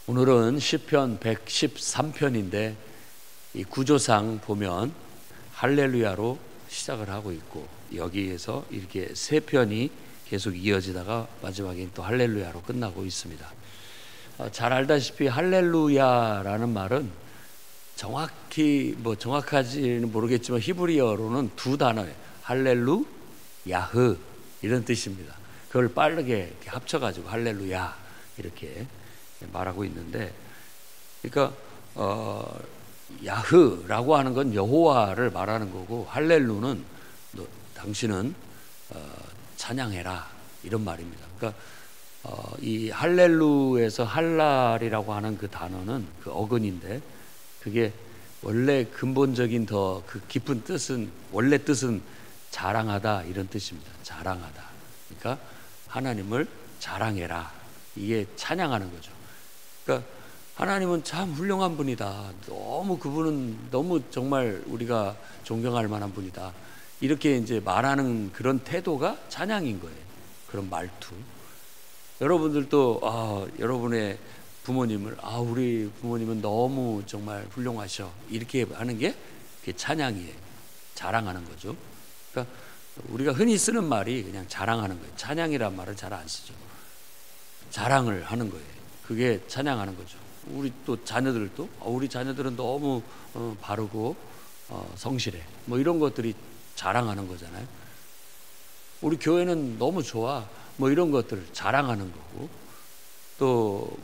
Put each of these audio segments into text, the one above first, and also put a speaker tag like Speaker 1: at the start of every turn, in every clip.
Speaker 1: 오늘은 시편 113편인데 이 구조상 보면 할렐루야로 시작을 하고 있고 여기에서 이렇게 세 편이 계속 이어지다가 마지막에 또 할렐루야로 끝나고 있습니다. 잘 알다시피 할렐루야라는 말은 정확히 정확하지는 모르겠지만 히브리어로는 두 단어예요. 할렐루, 야흐 이런 뜻입니다. 그걸 빠르게 이렇게 합쳐가지고 할렐루야 이렇게 말하고 있는데, 그러니까 야흐라고 하는 건 여호와를 말하는 거고, 할렐루는 당신은 찬양해라 이런 말입니다. 그러니까 이 할렐루에서 할랄이라고 하는 그 단어는 그 어근인데, 그게 원래 근본적인 더 그 깊은 뜻은, 원래 뜻은 자랑하다 이런 뜻입니다. 자랑하다. 그러니까 하나님을 자랑해라, 이게 찬양하는 거죠. 그러니까 하나님은 참 훌륭한 분이다. 그분은 너무 정말 우리가 존경할 만한 분이다. 이렇게 이제 말하는 그런 태도가 찬양인 거예요. 그런 말투. 여러분들도 여러분의 부모님을 우리 부모님은 너무 정말 훌륭하셔, 이렇게 하는 게 그게 찬양이에요. 자랑하는 거죠. 그러니까 우리가 흔히 쓰는 말이 그냥 자랑하는 거예요. 찬양이란 말을 잘 안 쓰죠. 자랑을 하는 거예요. 그게 찬양하는 거죠. 우리 또 자녀들도 우리 자녀들은 너무 바르고 성실해, 이런 것들이 자랑하는 거잖아요. 우리 교회는 너무 좋아, 이런 것들을 자랑하는 거고, 또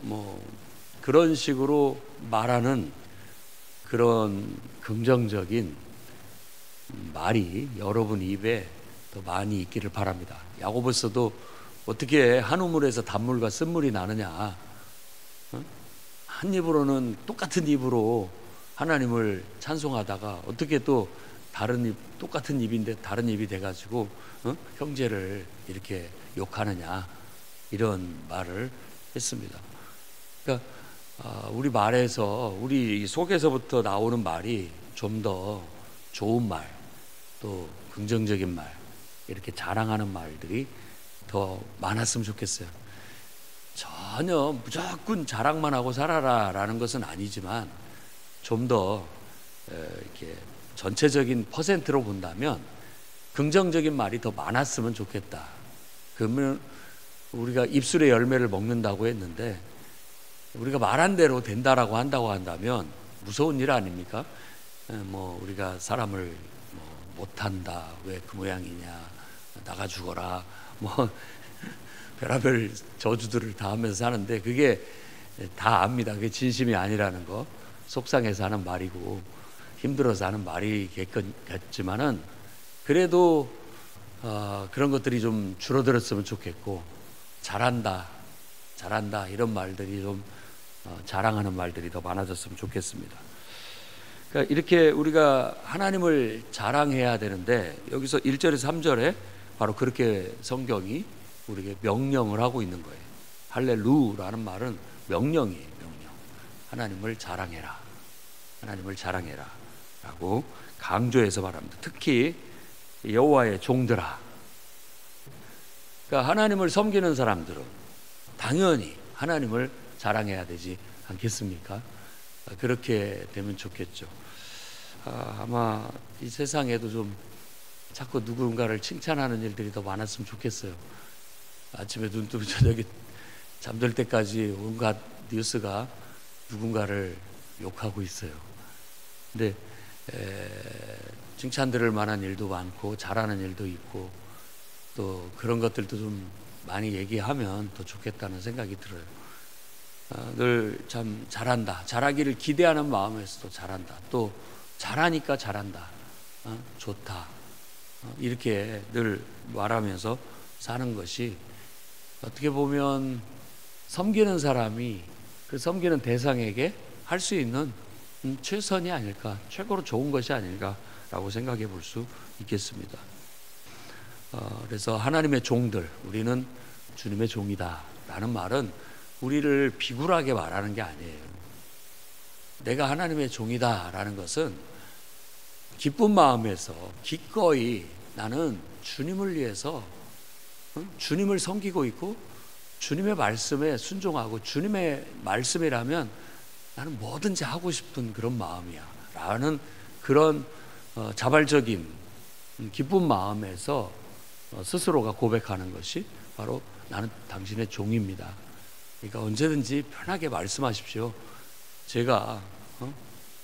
Speaker 1: 그런 식으로 말하는 그런 긍정적인 말이 여러분 입에 더 많이 있기를 바랍니다. 야고보서도 어떻게 한 우물에서 단물과 쓴물이 나느냐, 한 입으로는 똑같은 입으로 하나님을 찬송하다가 어떻게 또 다른 입, 똑같은 입인데 다른 입이 돼가지고 형제를 이렇게 욕하느냐, 이런 말을 했습니다. 그러니까 우리 말에서, 우리 속에서부터 나오는 말이 좀 더 좋은 말, 또 긍정적인 말, 이렇게 자랑하는 말들이 더 많았으면 좋겠어요. 전혀 무조건 자랑만 하고 살아라 라는 것은 아니지만, 좀 더 이렇게 전체적인 퍼센트로 본다면 긍정적인 말이 더 많았으면 좋겠다. 그러면 우리가 입술의 열매를 먹는다고 했는데, 우리가 말한 대로 된다라고 한다면 무서운 일 아닙니까? 우리가 사람을 못한다, 왜 그 모양이냐, 나가 죽어라, 별의별 저주들을 다 하면서 사는데, 그게 다 압니다. 그게 진심이 아니라는 거. 속상해서 하는 말이고 힘들어서 하는 말이겠지만은, 그래도 그런 것들이 좀 줄어들었으면 좋겠고, 잘한다 이런 말들이 좀 자랑하는 말들이 더 많아졌으면 좋겠습니다. 그러니까 이렇게 우리가 하나님을 자랑해야 되는데, 여기서 1절에서 3절에 바로 그렇게 성경이 우리에게 명령을 하고 있는 거예요. 할렐루라는 말은 명령이에요. 명령. 하나님을 자랑해라, 하나님을 자랑해라 라고 강조해서 말합니다. 특히 여호와의 종들아. 그러니까 하나님을 섬기는 사람들은 당연히 하나님을 자랑해야 되지 않겠습니까? 그렇게 되면 좋겠죠. 아마 이 세상에도 좀 자꾸 누군가를 칭찬하는 일들이 더 많았으면 좋겠어요. 아침에 눈 뜨고 저녁에 잠들 때까지 온갖 뉴스가 누군가를 욕하고 있어요. 근데 칭찬들을 만한 일도 많고 잘하는 일도 있고, 또 그런 것들도 좀 많이 얘기하면 더 좋겠다는 생각이 들어요. 늘 참 잘한다, 잘하기를 기대하는 마음에서도 잘한다, 또 잘하니까 잘한다, 좋다, 이렇게 늘 말하면서 사는 것이 어떻게 보면 섬기는 사람이 그 섬기는 대상에게 할 수 있는 최선이 아닐까, 최고로 좋은 것이 아닐까라고 생각해 볼 수 있겠습니다. 그래서 하나님의 종들, 우리는 주님의 종이다 라는 말은 우리를 비굴하게 말하는 게 아니에요. 내가 하나님의 종이다 라는 것은 기쁜 마음에서 기꺼이 나는 주님을 위해서 주님을 섬기고 있고 주님의 말씀에 순종하고 주님의 말씀이라면 나는 뭐든지 하고 싶은 그런 마음이야 라는 그런 자발적인 기쁜 마음에서 스스로가 고백하는 것이 바로 나는 당신의 종입니다. 그러니까 언제든지 편하게 말씀하십시오. 제가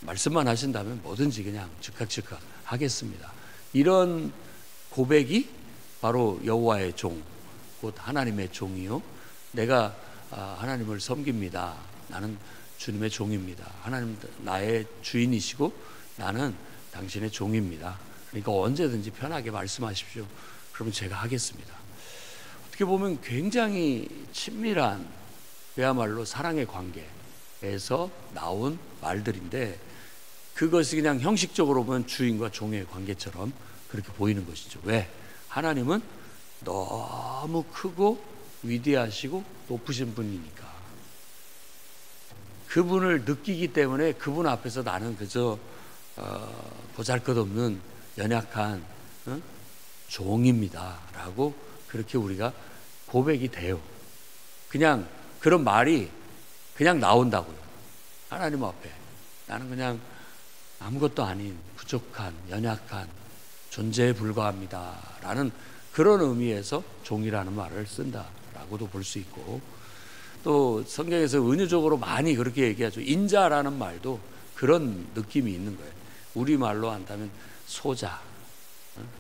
Speaker 1: 말씀만 하신다면 뭐든지 그냥 즉각 하겠습니다. 이런 고백이 바로 여호와의 종, 곧 하나님의 종이요. 내가 하나님을 섬깁니다. 나는 주님의 종입니다. 하나님 나의 주인이시고 나는 당신의 종입니다. 그러니까 언제든지 편하게 말씀하십시오. 그러면 제가 하겠습니다. 어떻게 보면 굉장히 친밀한 그야말로 사랑의 관계에서 나온 말들인데 그것이 그냥 형식적으로 보면 주인과 종의 관계처럼 그렇게 보이는 것이죠. 왜? 하나님은 너무 크고 위대하시고 높으신 분이니까 그분을 느끼기 때문에 그분 앞에서 나는 그저 보잘것없는 연약한 종입니다 라고 그렇게 우리가 고백이 돼요. 그냥 그런 말이 그냥 나온다고요. 하나님 앞에 나는 그냥 아무것도 아닌 부족한 연약한 존재에 불과합니다 라는 그런 의미에서 종이라는 말을 쓴다라고도 볼 수 있고, 또 성경에서 은유적으로 많이 그렇게 얘기하죠. 인자라는 말도 그런 느낌이 있는 거예요. 우리말로 한다면 소자,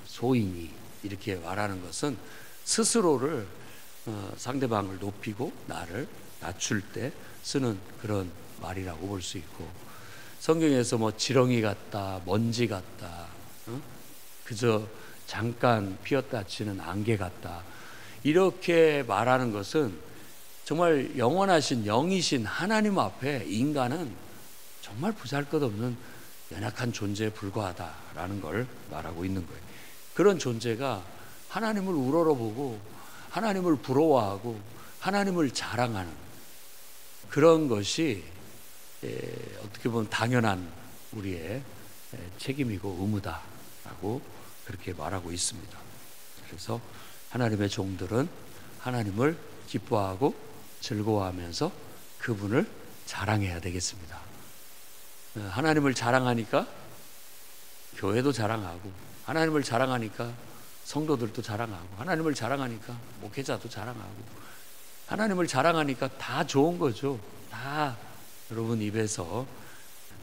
Speaker 1: 소인이 이렇게 말하는 것은 스스로를 상대방을 높이고 나를 낮출 때 쓰는 그런 말이라고 볼 수 있고, 성경에서 뭐 지렁이 같다, 먼지 같다, 그저 잠깐 피었다 치는 안개 같다 이렇게 말하는 것은 정말 영원하신 영이신 하나님 앞에 인간은 정말 보잘것없는 연약한 존재에 불과하다라는 걸 말하고 있는 거예요. 그런 존재가 하나님을 우러러보고 하나님을 부러워하고 하나님을 자랑하는 그런 것이 어떻게 보면 당연한 우리의 책임이고 의무다라고 그렇게 말하고 있습니다. 그래서 하나님의 종들은 하나님을 기뻐하고 즐거워하면서 그분을 자랑해야 되겠습니다. 하나님을 자랑하니까 교회도 자랑하고, 하나님을 자랑하니까 성도들도 자랑하고, 하나님을 자랑하니까 목회자도 자랑하고, 하나님을 자랑하니까 다 좋은 거죠. 다 여러분 입에서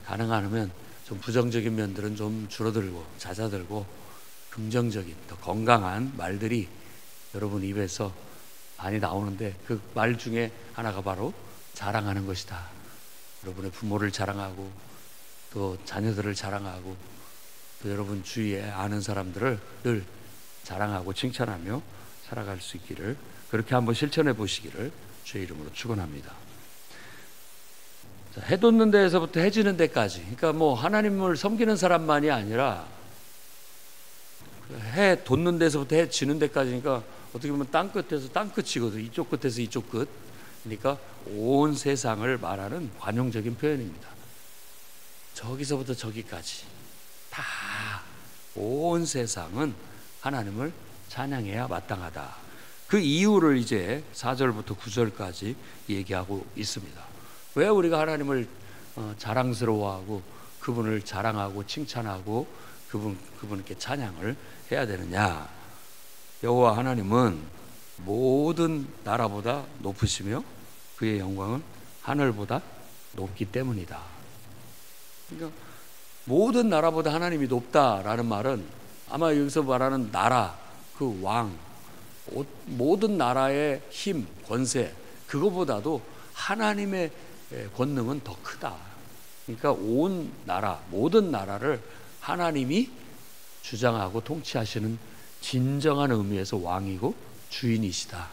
Speaker 1: 가능하면 좀 부정적인 면들은 좀 줄어들고 잦아들고 긍정적인 더 건강한 말들이 여러분 입에서 많이 나오는데 그 말 중에 하나가 바로 자랑하는 것이다. 여러분의 부모를 자랑하고 또 자녀들을 자랑하고 또 여러분 주위에 아는 사람들을 늘 자랑하고 칭찬하며 살아갈 수 있기를, 그렇게 한번 실천해 보시기를 주의 이름으로 축원합니다. 해 돋는 데에서부터 해 지는 데까지, 그러니까 뭐 하나님을 섬기는 사람만이 아니라 해 돋는 데서부터 해 지는 데까지니까 어떻게 보면 땅 끝에서 땅 끝이거든. 이쪽 끝에서 이쪽 끝. 그러니까 온 세상을 말하는 관용적인 표현입니다. 저기서부터 저기까지 다 온 세상은 하나님을 찬양해야 마땅하다. 그 이유를 이제 4절부터 9절까지 얘기하고 있습니다. 왜 우리가 하나님을 자랑스러워하고 그분을 자랑하고 칭찬하고 그분께 찬양을 해야 되느냐? 여호와 하나님은 모든 나라보다 높으시며 그의 영광은 하늘보다 높기 때문이다. 그러니까 모든 나라보다 하나님이 높다라는 말은 아마 여기서 말하는 나라, 그 왕, 모든 나라의 힘, 권세, 그거보다도 하나님의 권능은 더 크다. 그러니까 온 나라, 모든 나라를 하나님이 주장하고 통치하시는 진정한 의미에서 왕이고 주인이시다.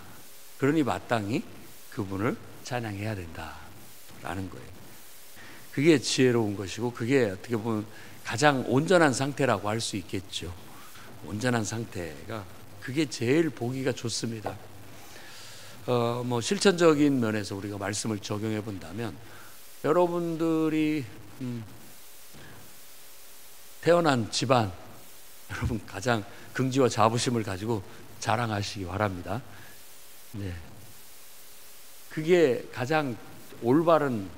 Speaker 1: 그러니 마땅히 그분을 찬양해야 된다라는 거예요. 그게 지혜로운 것이고 그게 어떻게 보면 가장 온전한 상태라고 할 수 있겠죠. 온전한 상태가 그게 제일 보기가 좋습니다. 뭐 실천적인 면에서 우리가 말씀을 적용해 본다면 여러분들이 태어난 집안, 여러분 가장 긍지와 자부심을 가지고 자랑하시기 바랍니다. 네. 그게 가장 올바른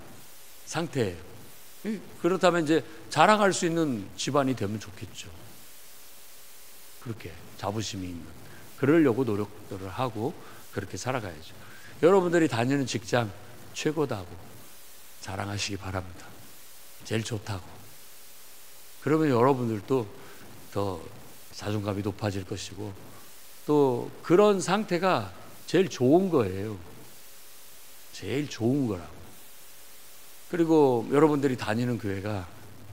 Speaker 1: 상태예요. 그렇다면 이제 자랑할 수 있는 집안이 되면 좋겠죠. 그렇게 자부심이 있는, 그러려고 노력들을 하고 그렇게 살아가야죠. 여러분들이 다니는 직장 최고다고 자랑하시기 바랍니다. 제일 좋다고. 그러면 여러분들도 더 자존감이 높아질 것이고, 또 그런 상태가 제일 좋은 거예요. 제일 좋은 거라고. 그리고 여러분들이 다니는 교회가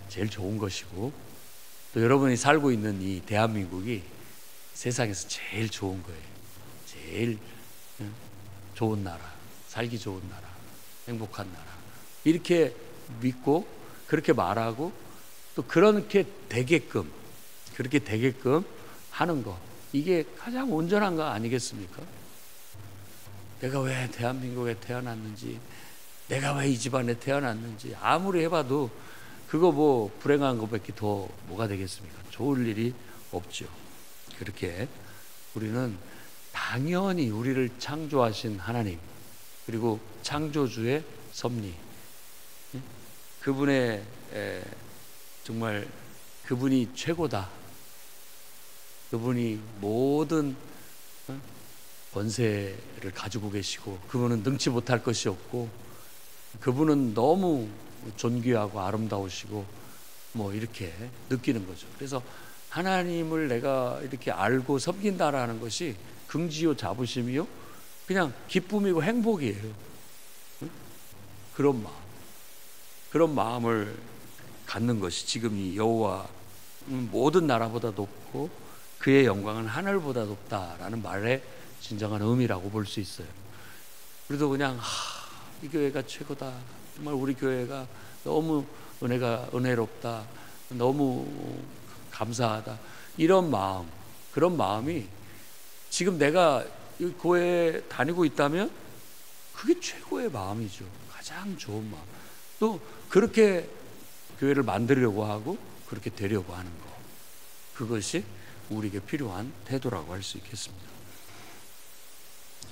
Speaker 1: 제일 좋은 것이고, 또 여러분이 살고 있는 이 대한민국이 세상에서 제일 좋은 거예요. 제일 좋은 나라, 살기 좋은 나라, 행복한 나라, 이렇게 믿고 그렇게 말하고 또 그렇게 되게끔 하는 거, 이게 가장 온전한 거 아니겠습니까? 내가 왜 대한민국에 태어났는지, 내가 왜 이 집안에 태어났는지 아무리 해봐도 그거 뭐 불행한 것밖에 더 뭐가 되겠습니까? 좋을 일이 없죠. 그렇게 우리는 당연히 우리를 창조하신 하나님, 그리고 창조주의 섭리, 그분의 정말 그분이 최고다. 그분이 모든 권세를 가지고 계시고, 그분은 능치 못할 것이 없고, 그분은 너무 존귀하고 아름다우시고, 뭐 이렇게 느끼는 거죠. 그래서 하나님을 내가 이렇게 알고 섬긴다라는 것이 긍지요 자부심이요, 그냥 기쁨이고 행복이에요. 그런 마음을 갖는 것이 지금 이 여호와 모든 나라보다 높고 그의 영광은 하늘보다 높다라는 말의 진정한 의미라고 볼 수 있어요. 그래도 그냥 이 교회가 최고다, 정말 우리 교회가 너무 은혜롭다, 너무 감사하다, 이런 마음, 그런 마음이 지금 내가 이 교회에 다니고 있다면 그게 최고의 마음이죠. 가장 좋은 마음. 또 그렇게 교회를 만들려고 하고 그렇게 되려고 하는 거, 그것이 우리에게 필요한 태도라고 할 수 있겠습니다.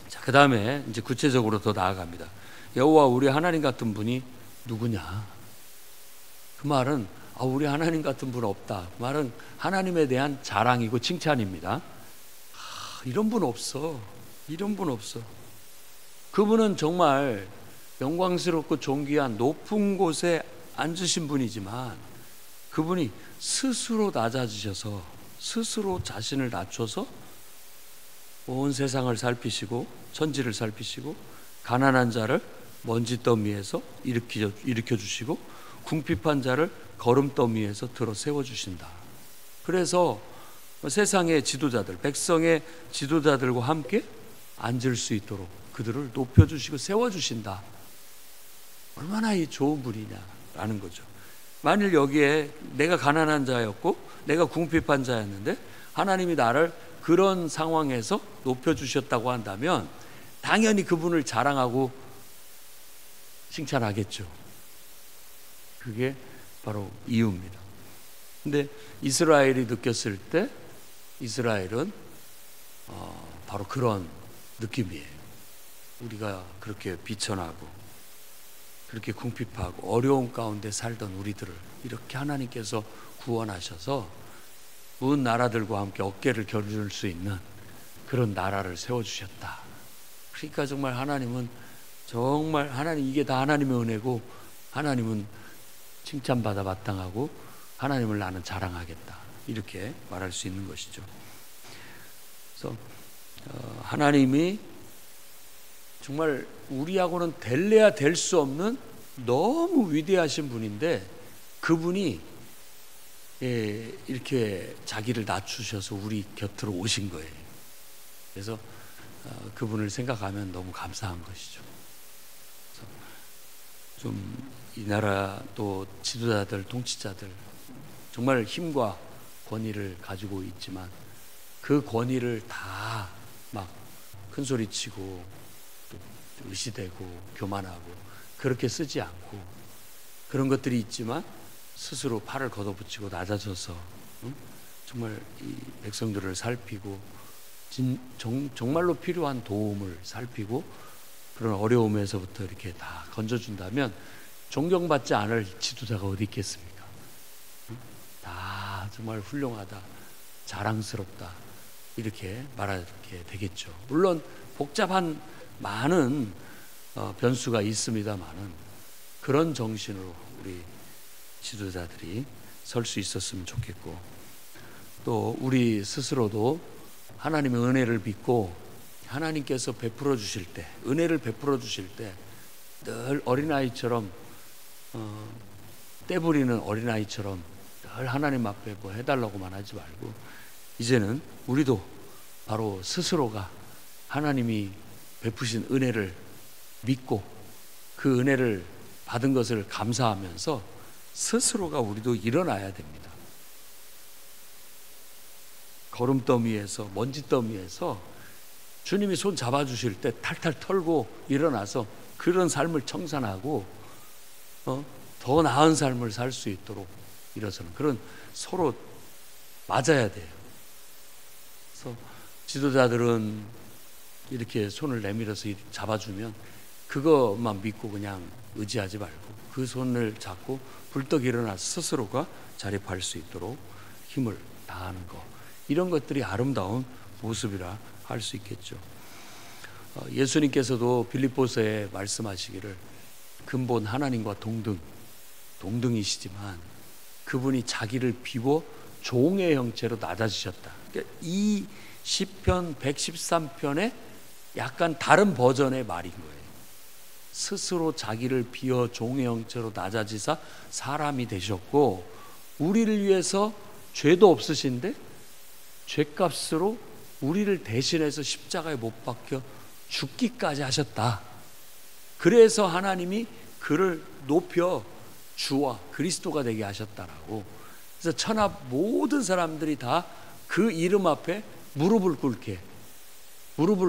Speaker 1: 자, 그 다음에 이제 구체적으로 더 나아갑니다. 여호와 우리 하나님 같은 분이 누구냐? 그 말은 우리 하나님 같은 분 없다. 그 말은 하나님에 대한 자랑이고 칭찬입니다. 이런 분 없어. 이런 분 없어. 그분은 정말 영광스럽고 존귀한 높은 곳에 앉으신 분이지만, 그분이 스스로 낮아지셔서 스스로 자신을 낮춰서 온 세상을 살피시고 천지를 살피시고 가난한 자를 먼지더미에서 일으켜 주시고 궁핍한 자를 거름더미에서 들어 세워주신다. 그래서 세상의 지도자들, 백성의 지도자들과 함께 앉을 수 있도록 그들을 높여주시고 세워주신다. 얼마나 이 좋은 분이냐라는 거죠. 만일 여기에 내가 가난한 자였고 내가 궁핍한 자였는데 하나님이 나를 그런 상황에서 높여주셨다고 한다면 당연히 그분을 자랑하고 칭찬하겠죠. 그게 바로 이유입니다. 근데 이스라엘이 느꼈을 때, 이스라엘은 바로 그런 느낌이에요. 우리가 그렇게 비천하고 그렇게 궁핍하고 어려운 가운데 살던 우리들을 이렇게 하나님께서 구원하셔서 온 나라들과 함께 어깨를 겨룰 수 있는 그런 나라를 세워주셨다. 그러니까 정말 하나님은 이게 다 하나님의 은혜고, 하나님은 칭찬받아 마땅하고 하나님을 나는 자랑하겠다, 이렇게 말할 수 있는 것이죠. 그래서 하나님이 정말 우리하고는 될래야 될 수 없는 너무 위대하신 분인데, 그분이 이렇게 자기를 낮추셔서 우리 곁으로 오신 거예요. 그래서 그분을 생각하면 너무 감사한 것이죠. 좀 이 나라 또 지도자들, 통치자들 정말 힘과 권위를 가지고 있지만 그 권위를 다 막 큰소리치고 또 의시되고 교만하고 그렇게 쓰지 않고, 그런 것들이 있지만 스스로 팔을 걷어붙이고 낮아져서 정말 이 백성들을 살피고 정말로 필요한 도움을 살피고 그런 어려움에서부터 이렇게 다 건져준다면 존경받지 않을 지도자가 어디 있겠습니까? 다 정말 훌륭하다, 자랑스럽다 이렇게 말하게 되겠죠. 물론 복잡한 많은 변수가 있습니다만은 그런 정신으로 우리 지도자들이 설 수 있었으면 좋겠고, 또 우리 스스로도 하나님의 은혜를 믿고 하나님께서 베풀어 주실 때, 은혜를 베풀어 주실 때 늘 어린아이처럼 떼부리는 어린아이처럼 늘 하나님 앞에 뭐 해달라고만 하지 말고, 이제는 우리도 바로 스스로가 하나님이 베푸신 은혜를 믿고 그 은혜를 받은 것을 감사하면서 스스로가 우리도 일어나야 됩니다. 거름더미에서, 먼지더미에서 주님이 손 잡아주실 때 탈탈 털고 일어나서 그런 삶을 청산하고 더 나은 삶을 살 수 있도록 일어서는 그런, 서로 맞아야 돼요. 그래서 지도자들은 이렇게 손을 내밀어서 잡아주면 그것만 믿고 그냥 의지하지 말고 그 손을 잡고 불떡 일어나서 스스로가 자립할 수 있도록 힘을 다하는 것, 이런 것들이 아름다운 모습이라 할 수 있겠죠. 예수님께서도 빌립보서에 말씀하시기를 근본 하나님과 동등이시지만 그분이 자기를 비워 종의 형체로 낮아지셨다. 그러니까 이 시편 113편의 약간 다른 버전의 말인 거예요. 스스로 자기를 비워 종의 형체로 낮아지사 사람이 되셨고, 우리를 위해서 죄도 없으신데 죄값으로 우리를 대신해서 십자가에 못 박혀 죽기까지 하셨다. 그래서 하나님이 그를 높여 주와 그리스도가 되게 하셨다라고. 그래서 천하 모든 사람들이 다 그 이름 앞에 무릎을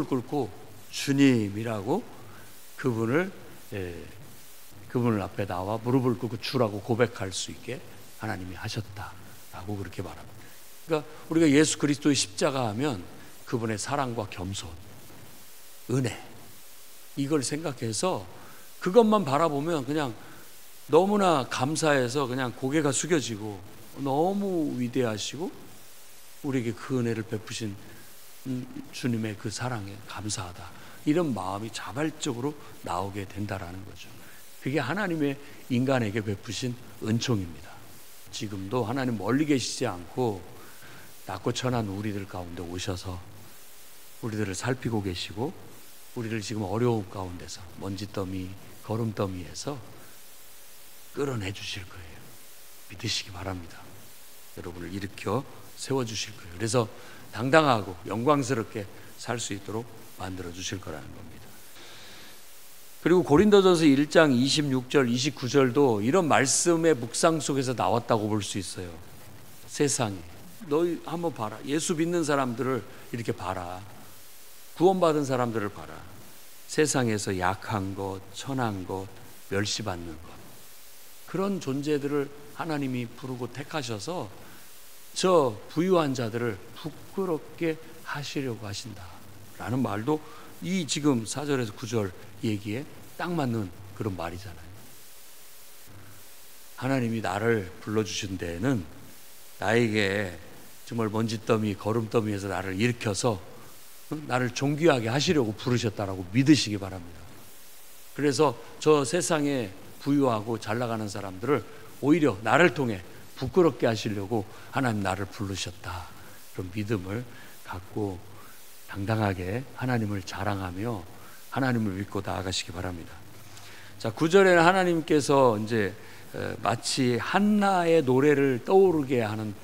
Speaker 1: 꿇고 주님이라고 그분을 앞에 나와 무릎을 꿇고 주라고 고백할 수 있게 하나님이 하셨다라고 그렇게 말합니다. 그러니까 우리가 예수 그리스도의 십자가 하면 그분의 사랑과 겸손, 은혜, 이걸 생각해서 그것만 바라보면 그냥 너무나 감사해서 그냥 고개가 숙여지고, 너무 위대하시고 우리에게 그 은혜를 베푸신 주님의 그 사랑에 감사하다, 이런 마음이 자발적으로 나오게 된다라는 거죠. 그게 하나님의 인간에게 베푸신 은총입니다. 지금도 하나님 멀리 계시지 않고 낮고 천한 우리들 가운데 오셔서 우리들을 살피고 계시고, 우리를 지금 어려움 가운데서 먼지더미, 거름더미에서 끌어내 주실 거예요. 믿으시기 바랍니다. 여러분을 일으켜 세워주실 거예요. 그래서 당당하고 영광스럽게 살 수 있도록 만들어 주실 거라는 겁니다. 그리고 고린도전서 1장 26절 29절도 이런 말씀의 묵상 속에서 나왔다고 볼 수 있어요. 세상에 너희 한번 봐라. 예수 믿는 사람들을 이렇게 봐라. 구원받은 사람들을 봐라. 세상에서 약한 것, 천한 것, 멸시받는 것, 그런 존재들을 하나님이 부르고 택하셔서 저 부유한 자들을 부끄럽게 하시려고 하신다라는 말도 이 지금 4절에서 9절 얘기에 딱 맞는 그런 말이잖아요. 하나님이 나를 불러주신 데에는 나에게 정말 먼지더미, 거름더미에서 나를 일으켜서 나를 존귀하게 하시려고 부르셨다라고 믿으시기 바랍니다. 그래서 저 세상에 부유하고 잘 나가는 사람들을 오히려 나를 통해 부끄럽게 하시려고 하나님 나를 부르셨다, 그런 믿음을 갖고 당당하게 하나님을 자랑하며 하나님을 믿고 나아가시기 바랍니다. 자, 9절에는 하나님께서 이제 마치 한나의 노래를 떠오르게 하는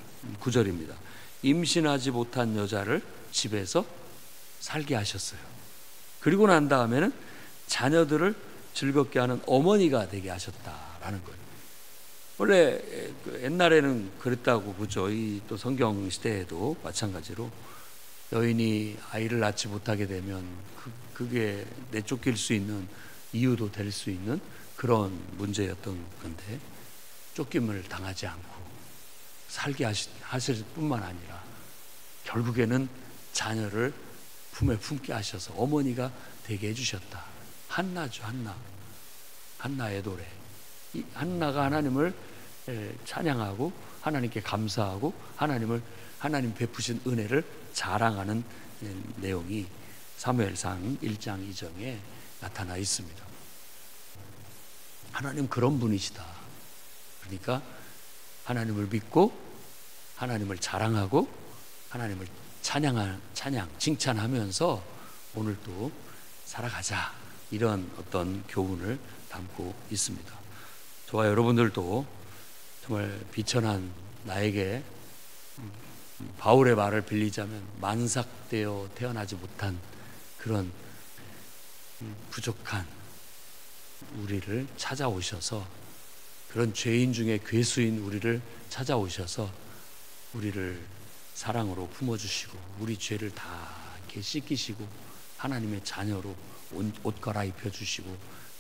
Speaker 1: 구절입니다. 임신하지 못한 여자를 집에서 살게 하셨어요. 그리고 난 다음에는 자녀들을 즐겁게 하는 어머니가 되게 하셨다라는 거예요. 원래 옛날에는 그랬다고 보죠. 이 또 성경 시대에도 마찬가지로 여인이 아이를 낳지 못하게 되면 그게 내쫓길 수 있는 이유도 될 수 있는 그런 문제였던 건데, 쫓김을 당하지 않고 살게 하실 뿐만 아니라 결국에는 자녀를 품에 품게 하셔서 어머니가 되게 해주셨다 한나죠. 한나의 노래. 이 한나가 하나님을 찬양하고 하나님께 감사하고 하나님 베푸신 은혜를 자랑하는 내용이 사무엘상 1장 2절에 나타나 있습니다. 하나님 그런 분이시다. 그러니까 하나님을 믿고 하나님을 자랑하고 하나님을 칭찬하면서 오늘도 살아가자, 이런 어떤 교훈을 담고 있습니다. 저와 여러분들도 정말 비천한 나에게 바울의 말을 빌리자면 만삭되어 태어나지 못한 그런 부족한 우리를 찾아오셔서, 그런 죄인 중에 괴수인 우리를 찾아오셔서 우리를 사랑으로 품어주시고 우리 죄를 다 이렇게 씻기시고 하나님의 자녀로 옷 갈아입혀 주시고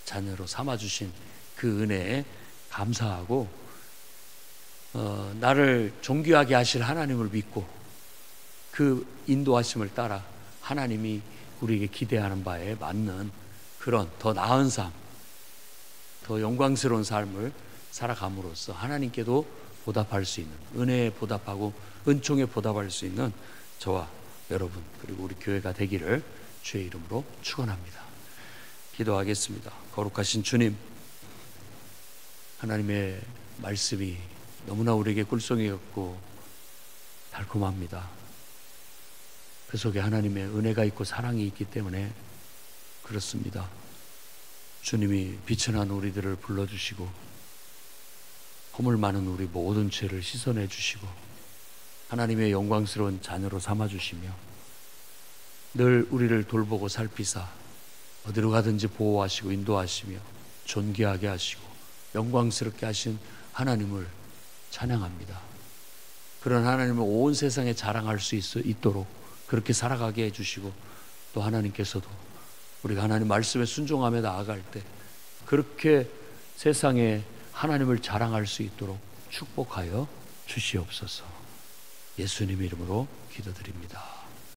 Speaker 1: 자녀로 삼아주신 그 은혜에 감사하고 나를 존귀하게 하실 하나님을 믿고 그 인도하심을 따라 하나님이 우리에게 기대하는 바에 맞는 그런 더 나은 삶, 더 영광스러운 삶을 살아감으로써 하나님께도 보답할 수 있는, 은혜에 보답하고 은총에 보답할 수 있는 저와 여러분 그리고 우리 교회가 되기를 주의 이름으로 축원합니다. 기도하겠습니다. 거룩하신 주님, 하나님의 말씀이 너무나 우리에게 꿀송이 같고 달콤합니다. 그 속에 하나님의 은혜가 있고 사랑이 있기 때문에 그렇습니다. 주님이 비천한 우리들을 불러주시고 허물 많은 우리 모든 죄를 씻어내 주시고 하나님의 영광스러운 자녀로 삼아주시며 늘 우리를 돌보고 살피사 어디로 가든지 보호하시고 인도하시며 존귀하게 하시고 영광스럽게 하신 하나님을 찬양합니다. 그런 하나님을 온 세상에 자랑할 수 있도록 그렇게 살아가게 해주시고, 또 하나님께서도 우리가 하나님 말씀에 순종하며 나아갈 때 그렇게 세상에 하나님을 자랑할 수 있도록 축복하여 주시옵소서. 예수님 이름으로 기도드립니다.